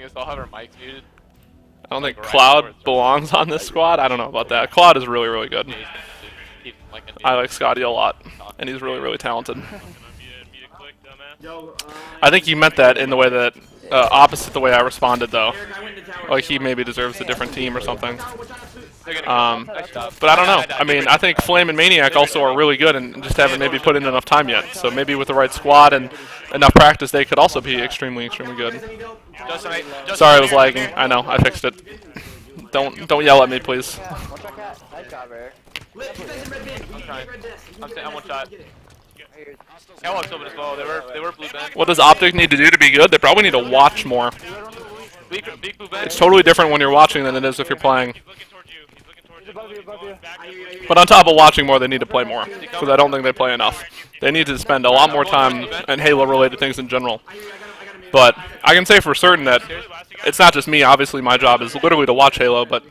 is they'll have our mics muted. I don't think Cloud belongs on this squad. I don't know about that. Cloud is really, really good. I like Scotty a lot, and he's really, really talented. I think you meant that in the way that, opposite the way I responded, though. Like, he maybe deserves a different team or something. But I don't know. I mean, I think Flame and Maniac also are really good and just haven't maybe put in enough time yet. So maybe with the right squad and enough practice, they could also be extremely, extremely good. Sorry, I was lagging. I know. I fixed it. Don't yell at me, please. I'm one shot. They were blue band. What does OpTic need to do to be good? They probably need to watch more. It's totally different when you're watching than it is if you're playing. But on top of watching more, they need to play more, because I don't think they play enough. They need to spend a lot more time in Halo-related things in general. But I can say for certain that it's not just me. Obviously, my job is literally to watch Halo, but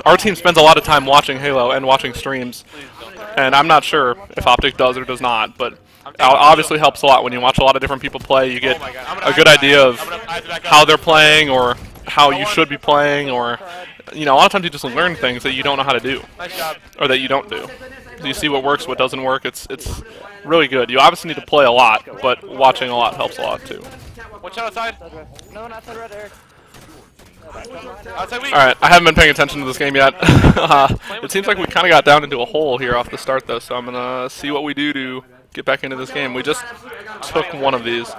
our team spends a lot of time watching Halo and watching streams. And I'm not sure if OpTic does or does not, but it obviously helps a lot when you watch a lot of different people play. You get a good idea of how they're playing or how you should be playing, or a lot of times you just learn things that you don't know how to do or that you don't do. So you see what works, what doesn't work. It's really good. You obviously need to play a lot, but watching a lot helps a lot too. One shot outside. No, not outside red, Eric. Alright, I haven't been paying attention to this game yet. It seems like we kind of got down into a hole here off the start, though, so I'm going to see what we do to get back into this game. We just took one of these.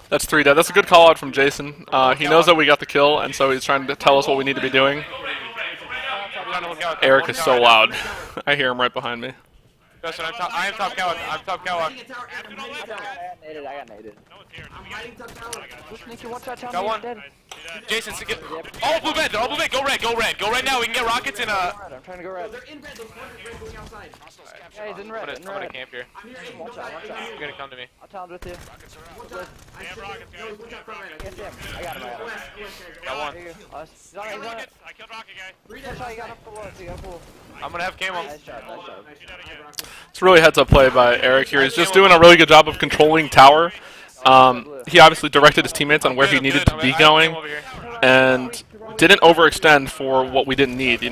That's 3 dead. That's a good call out from Jason. He knows that we got the kill, and so he's trying to tell us what we need to be doing. Eric is so loud. I hear him right behind me. Justin, I am top cow. I'm top cow. I got naded. Got one. Jason, get all blue bed. All blue bed. Go red. Go red. Go red now. We can get rockets in a. I'm trying to go red. They're in red. Going outside. Yeah, he's in red. I'm gonna camp here. One shot. You're gonna come to me. I'll challenge with you. I have rockets, guys. I got him. Got one. He's on it. I killed rocket guy. One shot. You got him full. I'm gonna have camo. Nice shot. It's really heads-up play by Eric here. He's just doing a really good job of controlling tower. He obviously directed his teammates on where he needed to be going, and didn't overextend for what we didn't need. He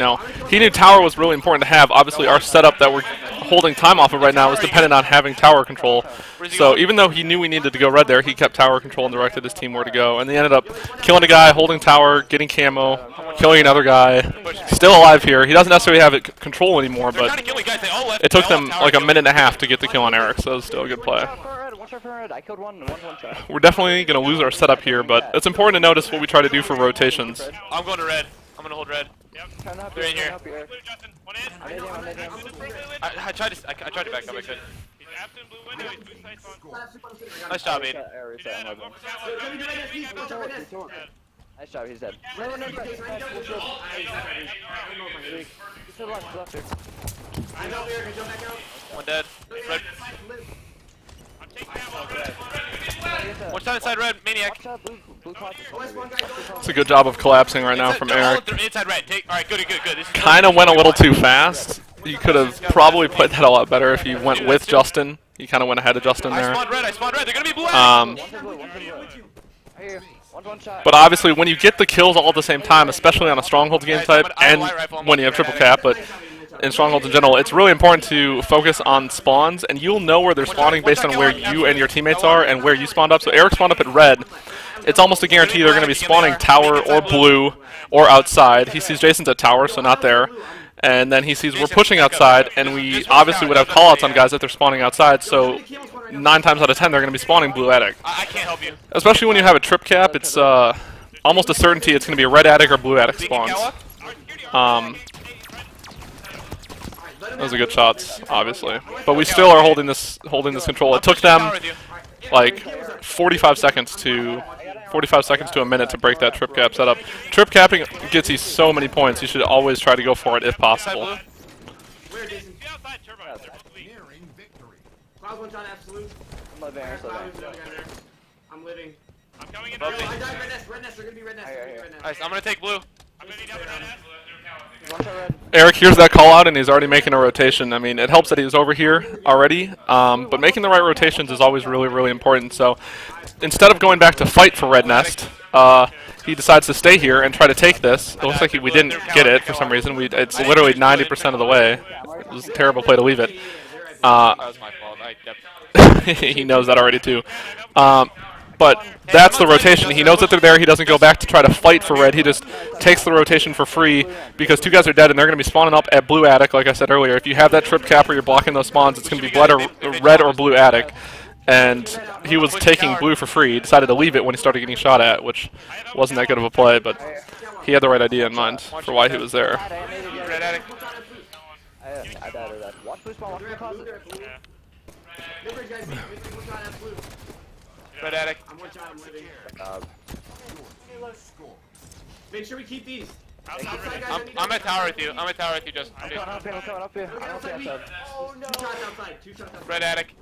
knew tower was really important to have. Obviously, our setup that we're holding time off of right now is dependent on having tower control. So even though he knew we needed to go red there, he kept tower control and directed his team where to go. And they ended up killing a guy, holding tower, getting camo, killing another guy. Still alive here. He doesn't necessarily have it control anymore, but it took them like a minute and a half to get the kill on Eric, so it was still a good play. I killed one shot. We're definitely going to lose our setup here, but it's important to notice what we try to do for rotations. I'm going to red. I'm going to hold red. They're in here. I tried to back up. I couldn't. Nice job, Aiden. Nice job, he's dead. One dead. Red. One shot inside red, Maniac. It's a good job of collapsing right now from Eric. Inside red. Alright, good. Kind of went a little too fast. You could have probably played that a lot better if you went with Justin. You kind of went ahead of Justin there. I spawned red. They're going to be blue. But obviously, when you get the kills all at the same time, especially on a Strongholds game type, and when you have triple cap, but in Strongholds in general, it's really important to focus on spawns, and you'll know where they're spawning based on where you and your teammates are and where you spawned up. So Eric spawned up at red. It's almost a guarantee they're going to be spawning tower or blue or outside. He sees Jason's at tower, so not there. And then he sees we're pushing outside, and we obviously would have callouts on guys if they're spawning outside, so 9 times out of 10 they're going to be spawning blue attic. I can't help you. Especially when you have a trip cap, it's almost a certainty it's going to be a red attic or blue attic spawns. Those are good shots, obviously. But we still are holding this control. It took them like 45 seconds to a minute to break that trip cap setup. Trip capping gets you so many points. You should always try to go for it if possible. I'm living. I'm coming in. Nice. I'm gonna take blue. Eric hears that call out and he's already making a rotation. I mean, it helps that he's over here already, but making the right rotations is always really, really important. So instead of going back to fight for Red Nest, he decides to stay here and try to take this. It looks like we didn't get it for some reason. It's literally 90% of the way. It was a terrible play to leave it. That was my fault. He knows that already too. But that's the rotation. He knows that they're there. He doesn't go back to try to fight for red. He just takes the rotation for free because two guys are dead and they're going to be spawning up at blue attic, like I said earlier. If you have that trip cap or you're blocking those spawns, it's going to be red or blue attic. And he was taking blue for free. He decided to leave it when he started getting shot at, which wasn't that good of a play, but he had the right idea in mind for why he was there. Red attic. Red attic. Make sure we keep these. I'm at tower with you. I'm at tower with you, Justin. Red attic.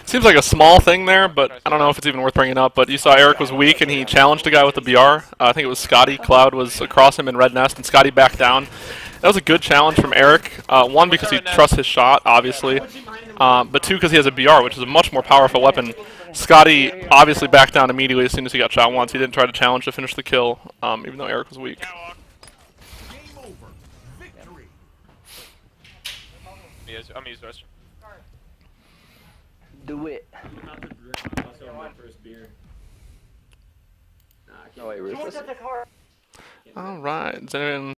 Seems like a small thing there, but I don't know if it's even worth bringing up. But you saw Eric was weak, and he challenged a guy with a BR. I think it was Scotty. Cloud was across him in Red Nest, and Scotty backed down. That was a good challenge from Eric. One, because he trusts his shot, obviously. But two, because he has a BR, which is a much more powerful weapon. Scotty obviously backed down immediately as soon as he got shot once. He didn't try to challenge to finish the kill, even though Eric was weak. I'm gonna use the restroom. Do it. Oh, wait, All right. Is anyone